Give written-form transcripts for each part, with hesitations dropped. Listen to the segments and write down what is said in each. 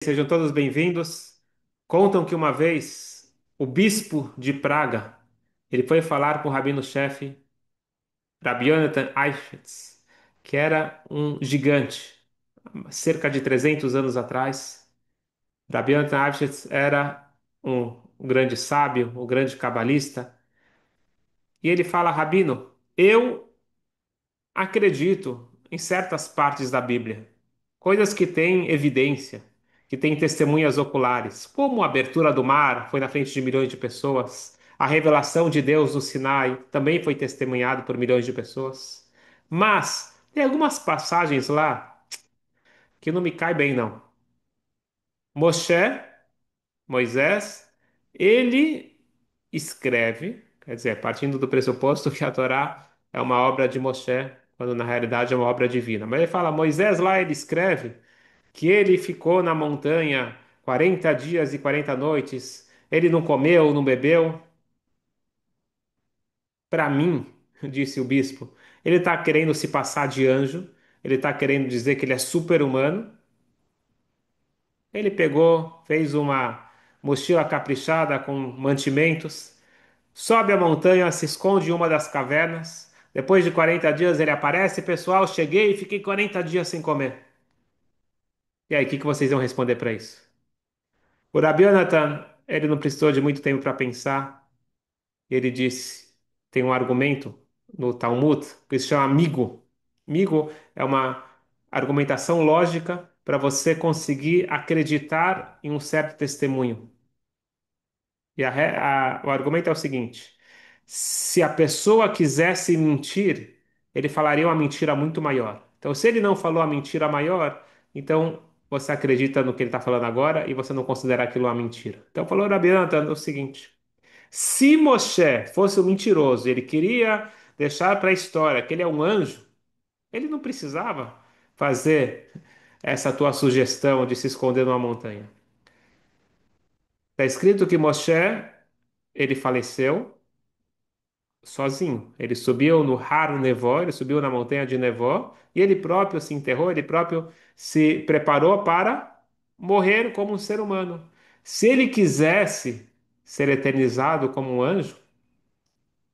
Sejam todos bem-vindos. Contam que uma vez o bispo de Praga, ele foi falar com o rabino-chefe Rabbi Yonatan Eyschetz, que era um gigante, cerca de 300 anos atrás. Rabbi Yonatan Eyschetz era um grande sábio, um grande cabalista, e ele fala: Rabino, eu acredito em certas partes da Bíblia, coisas que têm evidência, que têm testemunhas oculares, como a abertura do mar foi na frente de milhões de pessoas, a revelação de Deus no Sinai também foi testemunhado por milhões de pessoas. Mas tem algumas passagens lá que não me cai bem, não. Moshe, Moisés, ele escreve, quer dizer, partindo do pressuposto que a Torá é uma obra de Moshe, quando na realidade é uma obra divina. Mas ele fala, Moisés lá ele escreve que ele ficou na montanha 40 dias e 40 noites, ele não comeu, não bebeu. Para mim, disse o bispo, ele está querendo se passar de anjo, ele está querendo dizer que ele é super-humano. Ele pegou, fez uma mochila caprichada com mantimentos, sobe a montanha, se esconde em uma das cavernas. Depois de 40 dias ele aparece, pessoal, cheguei e fiquei 40 dias sem comer. E aí, o que vocês vão responder para isso? O Rabi Yonatan, ele não precisou de muito tempo para pensar. Ele disse, tem um argumento no Talmud que se chama migo. Migo é uma argumentação lógica para você conseguir acreditar em um certo testemunho. E o argumento é o seguinte: se a pessoa quisesse mentir, ele falaria uma mentira muito maior. Então, se ele não falou a mentira maior, então você acredita no que ele está falando agora e você não considera aquilo uma mentira. Então, falou Rabi Natan o seguinte: se Moshe fosse um mentiroso, ele queria deixar para a história que ele é um anjo, ele não precisava fazer essa tua sugestão de se esconder numa montanha. Está escrito que Moshe, ele faleceu sozinho. Ele subiu no Har Nevó, ele subiu na montanha de Nevó, e ele próprio se enterrou, ele próprio se preparou para morrer como um ser humano. Se ele quisesse ser eternizado como um anjo,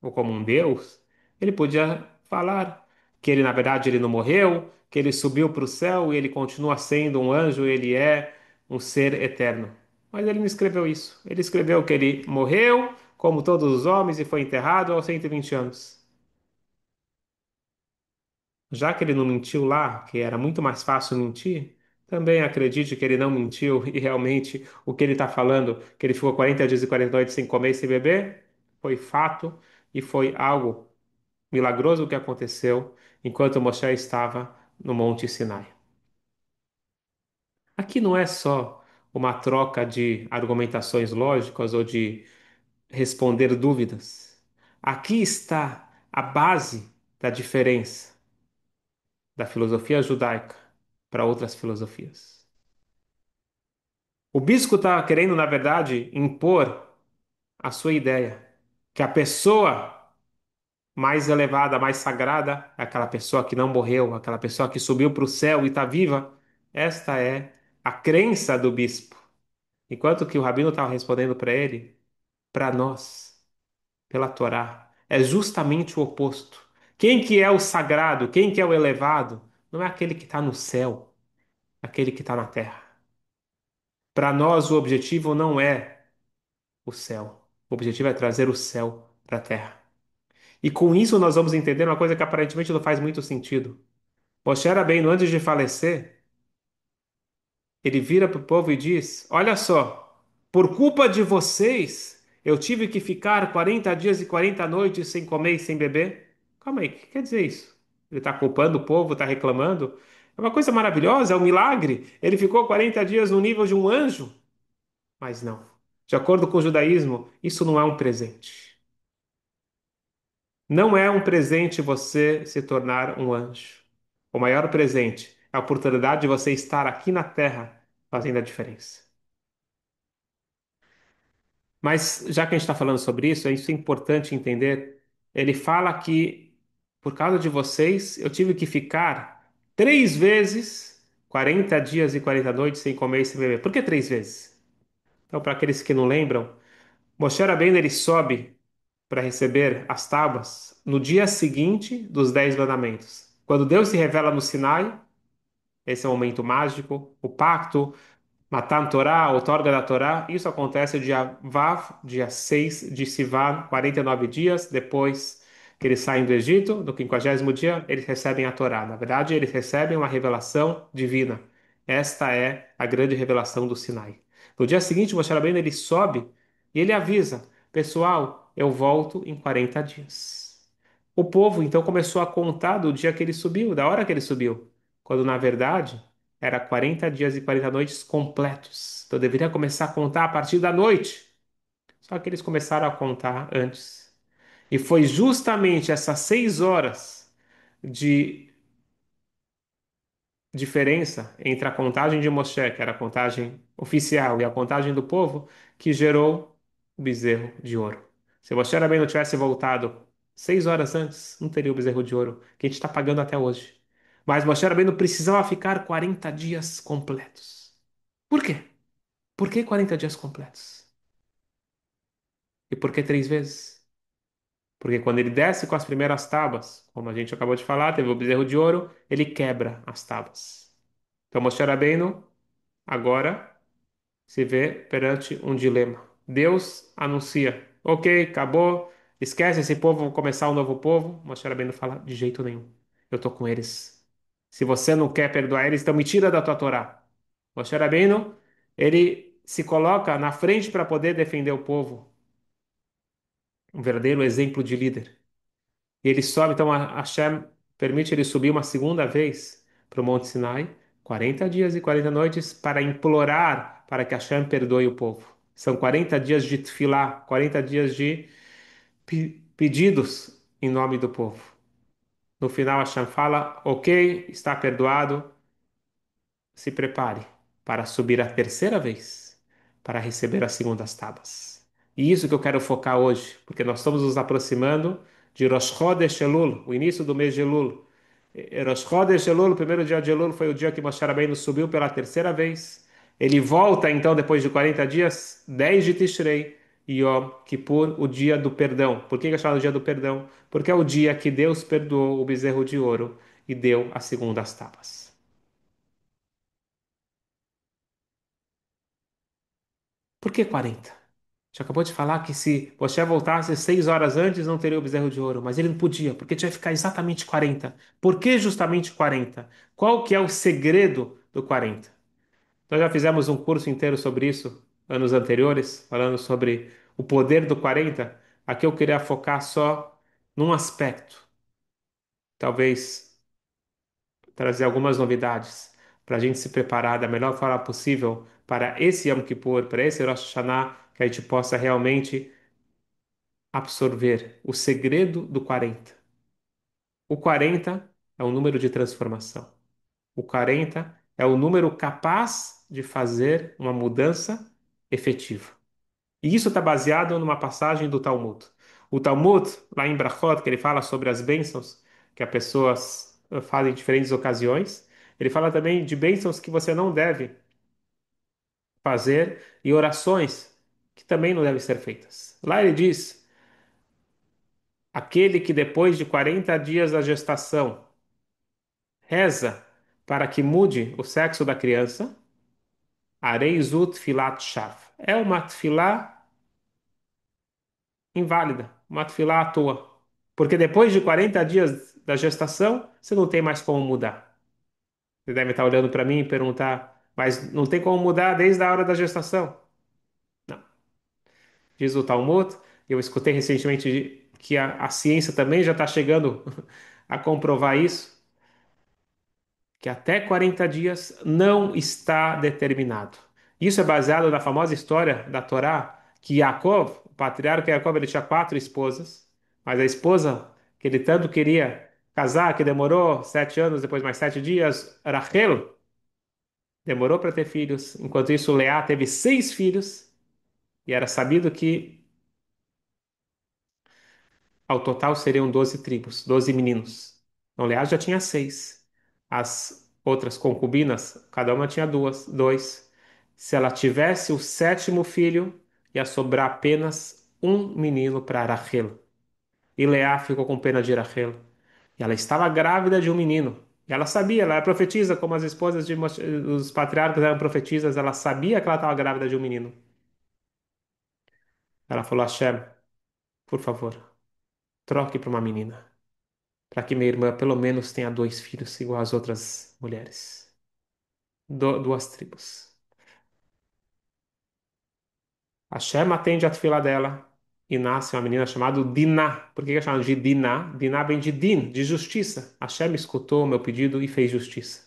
ou como um Deus, ele podia falar que ele, na verdade, ele não morreu, que ele subiu para o céu e ele continua sendo um anjo, ele é um ser eterno. Mas ele não escreveu isso. Ele escreveu que ele morreu, como todos os homens, e foi enterrado aos 120 anos. Já que ele não mentiu lá, que era muito mais fácil mentir, também acredite que ele não mentiu e realmente o que ele está falando, que ele ficou 40 dias e 40 noites sem comer e sem beber, foi fato e foi algo milagroso que aconteceu enquanto Moshe estava no Monte Sinai. Aqui não é só uma troca de argumentações lógicas ou de responder dúvidas. Aqui está a base da diferença da filosofia judaica para outras filosofias. O bispo está querendo, na verdade, impor a sua ideia, que a pessoa mais elevada, mais sagrada, é aquela pessoa que não morreu, aquela pessoa que subiu para o céu e está viva. Esta é a crença do bispo. Enquanto que o rabino estava respondendo para ele, para nós, pela Torá, é justamente o oposto. Quem que é o sagrado, quem que é o elevado, não é aquele que está no céu, é aquele que está na terra. Para nós, o objetivo não é o céu. O objetivo é trazer o céu para a terra. E com isso nós vamos entender uma coisa que aparentemente não faz muito sentido. Moshe Rabbeinu, antes de falecer, ele vira para o povo e diz: Olha só, por culpa de vocês, eu tive que ficar 40 dias e 40 noites sem comer e sem beber. Calma aí, o que quer dizer isso? Ele está culpando o povo, está reclamando? É uma coisa maravilhosa, é um milagre. Ele ficou 40 dias no nível de um anjo. Mas não. De acordo com o judaísmo, isso não é um presente. Não é um presente você se tornar um anjo. O maior presente é a oportunidade de você estar aqui na Terra fazendo a diferença. Mas já que a gente está falando sobre isso, isso é importante entender. Ele fala que por causa de vocês eu tive que ficar 3 vezes 40 dias e 40 noites sem comer e sem beber. Por que 3 vezes? Então, para aqueles que não lembram, Moshe Rabbeinu ele sobe para receber as tábuas no dia seguinte dos 10 mandamentos. Quando Deus se revela no Sinai, esse é o momento mágico, o pacto, Matan Torá, outorga da Torá, isso acontece dia Vav, dia 6 de Sivan, 49 dias depois que eles saem do Egito, no 50º dia, eles recebem a Torá. Na verdade, eles recebem uma revelação divina. Esta é a grande revelação do Sinai. No dia seguinte, Moshe Rabbeinu ele sobe e ele avisa: pessoal, eu volto em 40 dias. O povo então começou a contar do dia que ele subiu, da hora que ele subiu, quando na verdade era 40 dias e 40 noites completos. Então deveria começar a contar a partir da noite. Só que eles começaram a contar antes. E foi justamente essas 6 horas de diferença entre a contagem de Moshe, que era a contagem oficial, e a contagem do povo, que gerou o bezerro de ouro. Se Moshe Rabbeinu tivesse voltado 6 horas antes, não teria o bezerro de ouro, que a gente está pagando até hoje. Mas Moshe Rabbeinu precisava ficar 40 dias completos. Por quê? Por que 40 dias completos? E por que 3 vezes? Porque quando ele desce com as primeiras tábuas, como a gente acabou de falar, teve o bezerro de ouro, ele quebra as tábuas. Então Moshe Rabbeinu agora se vê perante um dilema. Deus anuncia: ok, acabou, esquece esse povo, vamos começar um novo povo. Moshe Rabbeinu fala: de jeito nenhum, eu estou com eles. Se você não quer perdoar eles, então me tira da tua Torá. Moshe Rabbeinu, ele se coloca na frente para poder defender o povo, um verdadeiro exemplo de líder. E ele sobe, então Hashem permite ele subir uma segunda vez para o Monte Sinai, 40 dias e 40 noites, para implorar para que Hashem perdoe o povo. São 40 dias de tefilá, 40 dias de pedidos em nome do povo. No final, Hashem fala: ok, está perdoado, se prepare para subir a terceira vez, para receber as segundas tábuas. E isso que eu quero focar hoje, porque nós estamos nos aproximando de Rosh Chodesh Elul, o início do mês de Elul. Rosh Chodesh Elul, o primeiro dia de Elul, foi o dia que Moshe Rabbeinu subiu pela terceira vez. Ele volta então, depois de 40 dias, 10 de Tishrei, e Yom Kippur, o dia do perdão. Por que é chamado dia do perdão? Porque é o dia que Deus perdoou o bezerro de ouro e deu as segundas tábuas. Por que 40? Já acabou de falar que se Moshe voltasse 6 horas antes, não teria o bezerro de ouro, mas ele não podia, porque tinha que ficar exatamente 40. Por que justamente 40? Qual que é o segredo do 40? Nós já fizemos um curso inteiro sobre isso, anos anteriores, falando sobre o poder do 40. Aqui eu queria focar só num aspecto, talvez trazer algumas novidades, para a gente se preparar da melhor forma possível para esse Yom Kippur, para esse Rosh Hashanah, que a gente possa realmente absorver o segredo do 40. O 40 é um número de transformação. O 40 é o número capaz de fazer uma mudança efetiva. E isso está baseado numa passagem do Talmud. O Talmud, lá em Brachot, que ele fala sobre as bênçãos que as pessoas fazem em diferentes ocasiões, ele fala também de bênçãos que você não deve fazer e orações que também não devem ser feitas. Lá ele diz: aquele que depois de 40 dias da gestação reza para que mude o sexo da criança, Areizut Filat Shav. É uma tefilá inválida, uma tefilá à toa. Porque depois de 40 dias da gestação, você não tem mais como mudar. Você deve estar olhando para mim e perguntar, mas não tem como mudar desde a hora da gestação? Não. Diz o Talmud, eu escutei recentemente que a ciência também já está chegando a comprovar isso, que até 40 dias não está determinado. Isso é baseado na famosa história da Torá, que Yaakov, o patriarca Yaakov, ele tinha 4 esposas, mas a esposa que ele tanto queria casar, que demorou 7 anos, depois mais 7 dias, Rachel, demorou para ter filhos. Enquanto isso, Leá teve 6 filhos, e era sabido que ao total seriam 12 tribos, 12 meninos. Então, Leá já tinha 6. outras concubinas, cada uma tinha dois. Se ela tivesse o sétimo filho, ia sobrar apenas um menino para Rachel. E Leá ficou com pena de Rachel. E ela estava grávida de um menino. E ela sabia, ela era profetisa, como as esposas dos patriarcas eram profetisas, ela sabia que ela estava grávida de um menino. Ela falou: Hashem, por favor, troque para uma menina, para que minha irmã pelo menos tenha dois filhos, igual às outras mulheres. Duas tribos. Hashem atende a tefilá dela e nasce uma menina chamada Diná. Por que é chamada de Diná? Diná vem de Din, de justiça. Hashem escutou o meu pedido e fez justiça.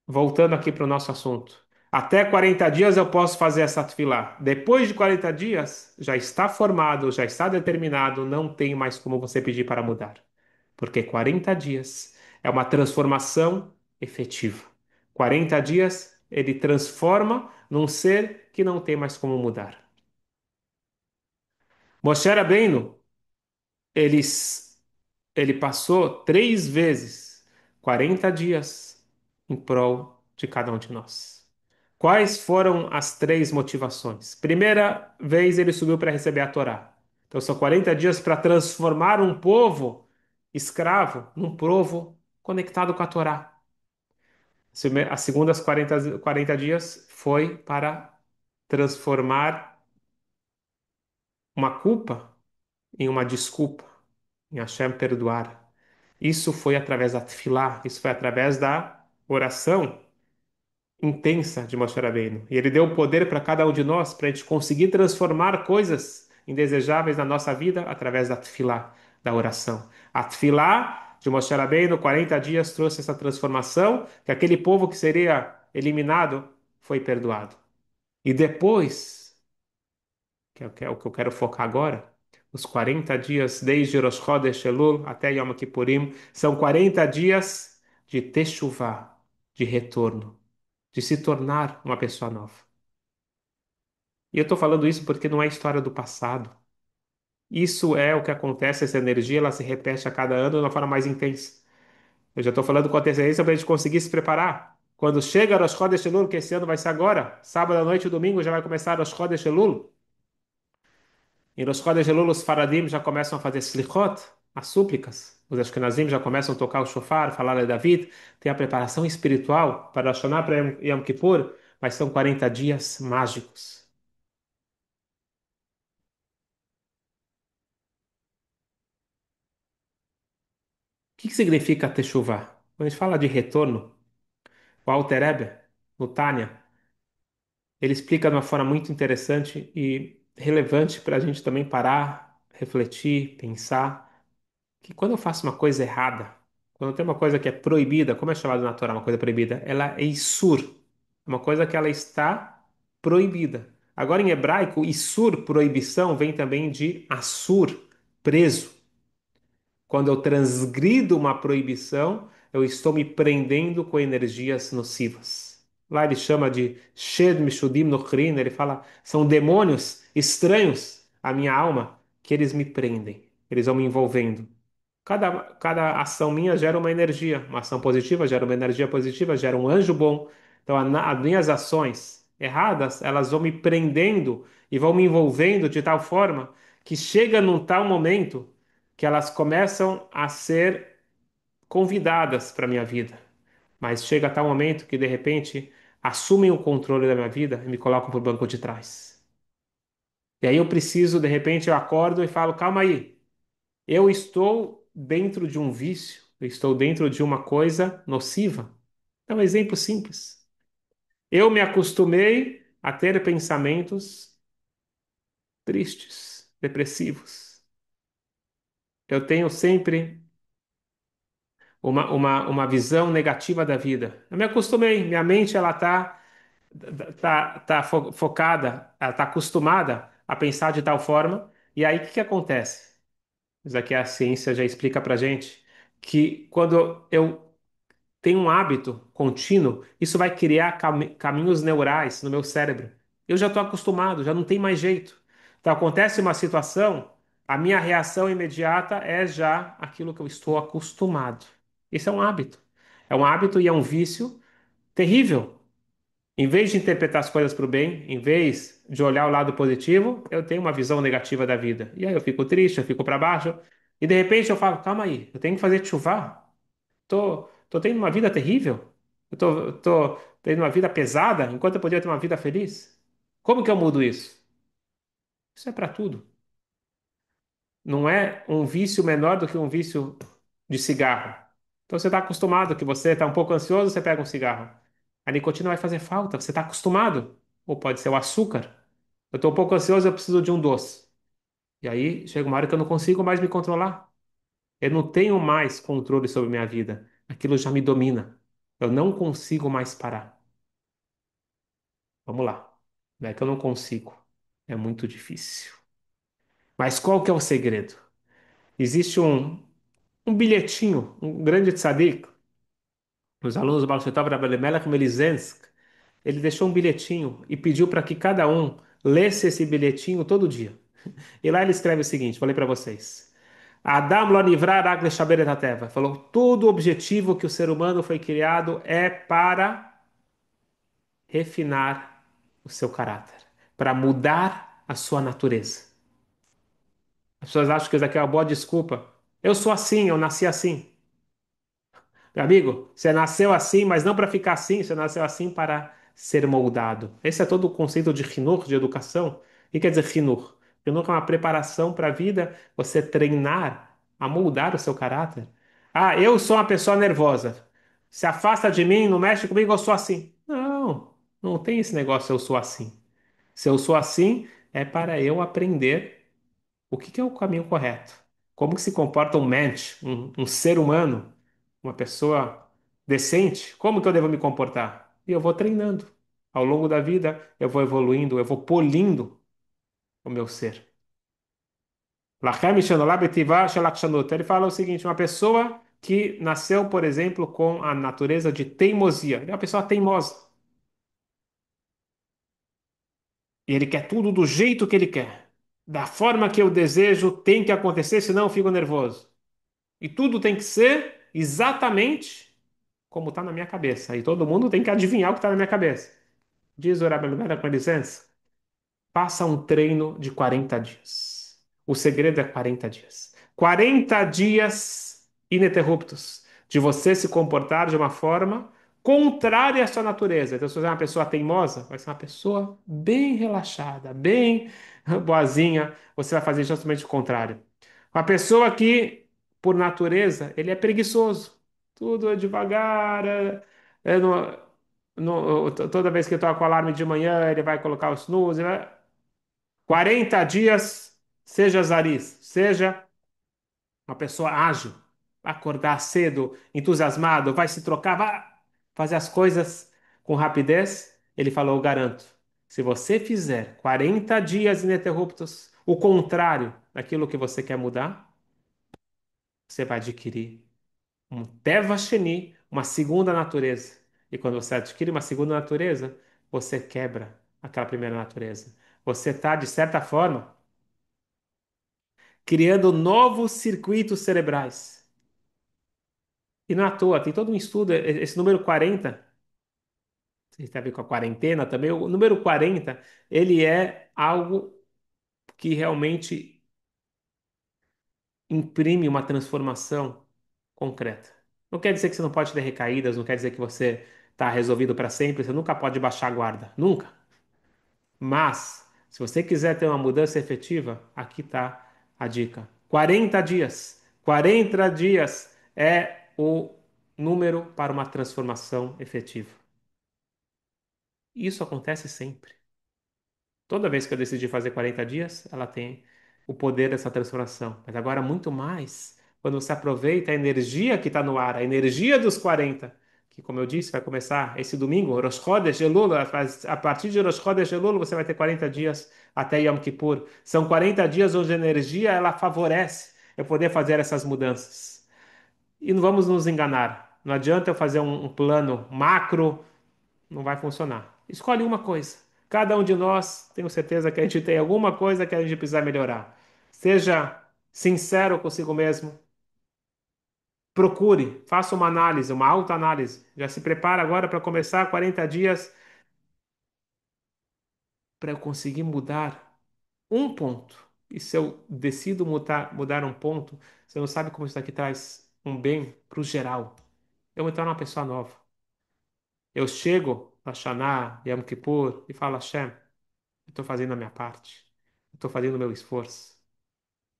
Voltando aqui para o nosso assunto. Até 40 dias eu posso fazer essa tefilá. Depois de 40 dias, já está formado, já está determinado, não tem mais como você pedir para mudar. Porque 40 dias é uma transformação efetiva. 40 dias ele transforma num ser que não tem mais como mudar. Moshe Rabbeinu, eles, ele passou 3 vezes 40 dias em prol de cada um de nós. Quais foram as 3 motivações? Primeira vez ele subiu para receber a Torá. Então são 40 dias para transformar um povo escravo num povo conectado com a Torá. As segundas 40 dias foi para transformar uma culpa em uma desculpa, em Hashem perdoar. Isso foi através da tefilá, isso foi através da oração intensa de Moshe Rabbeinu. E ele deu o poder para cada um de nós para a gente conseguir transformar coisas indesejáveis na nossa vida através da tefilá, da oração. A tefilá de Moshe Rabbeinu, 40 dias, trouxe essa transformação, que aquele povo que seria eliminado foi perdoado. E depois, que é o que eu quero focar agora, os 40 dias desde Rosh Chodesh Elul até Yom Kippurim, são 40 dias de teshuvah, de retorno, de se tornar uma pessoa nova. E eu estou falando isso porque não é história do passado. Isso é o que acontece, essa energia, ela se repete a cada ano de uma forma mais intensa. Eu já estou falando com antecedência para a gente conseguir se preparar. Quando chega Rosh Chodesh Elul, que esse ano vai ser agora, sábado à noite e domingo já vai começar Rosh Chodesh Elul. Em Rosh Chodesh Elul, os Faradim já começam a fazer slichot, as súplicas. Os Ashkenazim já começam a tocar o shofar, falar a David. Tem a preparação espiritual para Rosh Hashanah, para Yom Kippur, mas são 40 dias mágicos. O que significa Teshuvah? Quando a gente fala de retorno, o Alter Rebbe, no Tânia, ele explica de uma forma muito interessante e relevante para a gente também parar, refletir, pensar que quando eu faço uma coisa errada, quando tem uma coisa que é proibida, como é chamado na Torá, uma coisa proibida, ela é Isur, uma coisa que ela está proibida. Agora em hebraico, Isur, proibição, vem também de Assur, preso. Quando eu transgrido uma proibição, eu estou me prendendo com energias nocivas. Lá ele chama de Shed Mishudim Nochrin, ele fala, são demônios estranhos à minha alma que eles me prendem, eles vão me envolvendo. Cada ação minha gera uma energia, uma ação positiva gera uma energia positiva, gera um anjo bom. Então, as minhas ações erradas, elas vão me prendendo e vão me envolvendo de tal forma que chega num tal momento que elas começam a ser convidadas para a minha vida. Mas chega a tal momento que, de repente, assumem o controle da minha vida e me colocam para o banco de trás. E aí eu preciso, de repente, eu acordo e falo: calma aí, eu estou dentro de um vício, eu estou dentro de uma coisa nociva. É um exemplo simples. Eu me acostumei a ter pensamentos tristes, depressivos. Eu tenho sempre uma visão negativa da vida. Eu me acostumei, minha mente ela focada, ela está acostumada a pensar de tal forma. E aí o que que acontece? Isso aqui a ciência já explica pra gente que quando eu tenho um hábito contínuo, isso vai criar caminhos neurais no meu cérebro. Eu já estou acostumado, já não tem mais jeito. Então acontece uma situação, a minha reação imediata é já aquilo que eu estou acostumado. Isso é um hábito. É um hábito e é um vício terrível. Em vez de interpretar as coisas para o bem, em vez de olhar o lado positivo, eu tenho uma visão negativa da vida. E aí eu fico triste, eu fico para baixo. E de repente eu falo, calma aí, eu tenho que fazer chuva. Tô tendo uma vida terrível. Tô tendo uma vida pesada, enquanto eu poderia ter uma vida feliz. Como que eu mudo isso? Isso é para tudo. Não é um vício menor do que um vício de cigarro. Então você está acostumado que você está um pouco ansioso, você pega um cigarro. A nicotina vai fazer falta, você está acostumado. Ou pode ser o açúcar. Eu estou um pouco ansioso, eu preciso de um doce. E aí chega uma hora que eu não consigo mais me controlar. Eu não tenho mais controle sobre minha vida. Aquilo já me domina. Eu não consigo mais parar. Vamos lá. Não é que eu não consigo. É muito difícil. Mas qual que é o segredo? Existe um bilhetinho, um grande tzadik, os alunos do Baal Shem Tov, Rabbi Melech Melizensk, ele deixou um bilhetinho e pediu para que cada um lesse esse bilhetinho todo dia. E lá ele escreve o seguinte, falei para vocês. Adam lo nivra rak leshaber et hateva. Falou, todo o objetivo que o ser humano foi criado é para refinar o seu caráter, para mudar a sua natureza. As pessoas acham que isso aqui é uma boa desculpa. Eu sou assim, eu nasci assim. Meu amigo, você nasceu assim, mas não para ficar assim, você nasceu assim para ser moldado. Esse é todo o conceito de Hinur, de educação. O que quer dizer Hinur? Hinur é uma preparação para a vida, você treinar a moldar o seu caráter. Ah, eu sou uma pessoa nervosa. Se afasta de mim, não mexe comigo, eu sou assim. Não, não tem esse negócio, eu sou assim. Se eu sou assim, é para eu aprender o que que é o caminho correto? Como que se comporta um mensch, um ser humano, uma pessoa decente? Como que eu devo me comportar? E eu vou treinando. Ao longo da vida, eu vou evoluindo, eu vou polindo o meu ser. Lachem Shanolá Betivá Shalakshanout. Ele fala o seguinte: uma pessoa que nasceu, por exemplo, com a natureza de teimosia. Ele é uma pessoa teimosa. E ele quer tudo do jeito que ele quer. Da forma que eu desejo, tem que acontecer, senão eu fico nervoso. E tudo tem que ser exatamente como está na minha cabeça. E todo mundo tem que adivinhar o que está na minha cabeça. Diz o Rabbi Meir, com licença. Faça um treino de 40 dias. O segredo é 40 dias. 40 dias ininterruptos de você se comportar de uma forma contrária à sua natureza. Então, se você é uma pessoa teimosa, vai ser uma pessoa bem relaxada, bem boazinha. Você vai fazer justamente o contrário. Uma pessoa que, por natureza, ele é preguiçoso. Tudo é devagar. Toda vez que eu toco o alarme de manhã, ele vai colocar o snooze. 40 dias, seja Zariz, seja uma pessoa ágil, vai acordar cedo, entusiasmado, vai se trocar, vai fazer as coisas com rapidez. Ele falou, eu garanto, se você fizer 40 dias ininterruptos, o contrário daquilo que você quer mudar, você vai adquirir um Teva Sheni, uma segunda natureza. E quando você adquire uma segunda natureza, você quebra aquela primeira natureza. Você está, de certa forma, criando novos circuitos cerebrais. E não é à toa, tem todo um estudo, esse número 40, tem a ver com a quarentena também, o número 40, ele é algo que realmente imprime uma transformação concreta. Não quer dizer que você não pode ter recaídas, não quer dizer que você está resolvido para sempre, você nunca pode baixar a guarda, nunca. Mas, se você quiser ter uma mudança efetiva, aqui está a dica. 40 dias. 40 dias é o número para uma transformação efetiva. Isso acontece sempre. Toda vez que eu decidi fazer 40 dias, ela tem o poder dessa transformação. Mas agora, muito mais, quando você aproveita a energia que está no ar, a energia dos 40, que, como eu disse, vai começar esse domingo, Rosh Chodesh Elul, a partir de Rosh Chodesh Elul, você vai ter 40 dias até Yom Kippur. São 40 dias onde a energia ela favorece eu poder fazer essas mudanças. E não vamos nos enganar. Não adianta eu fazer um plano macro, não vai funcionar. Escolhe uma coisa. Cada um de nós, tenho certeza que a gente tem alguma coisa que a gente precisa melhorar. Seja sincero consigo mesmo, Procure, faça uma análise, uma autoanálise. Já se prepara agora para começar 40 dias para eu conseguir mudar um ponto. E se eu decido mudar um ponto, você não sabe como isso daqui traz um bem para o geral. Eu vou me tornar uma pessoa nova. Eu chego a Shana, Yom Kippur e falo, Hashem, eu estou fazendo a minha parte. Eu estou fazendo o meu esforço.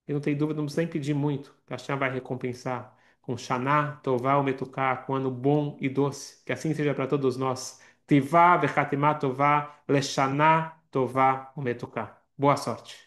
E não tem dúvida, não precisa nem pedir muito, que Hashem vai recompensar com Shana, Tová, Umetuká, com ano bom e doce. Que assim seja para todos nós. Tivá, Vechatimá, Tová, Leshana, Tová, Umetuká. Boa sorte.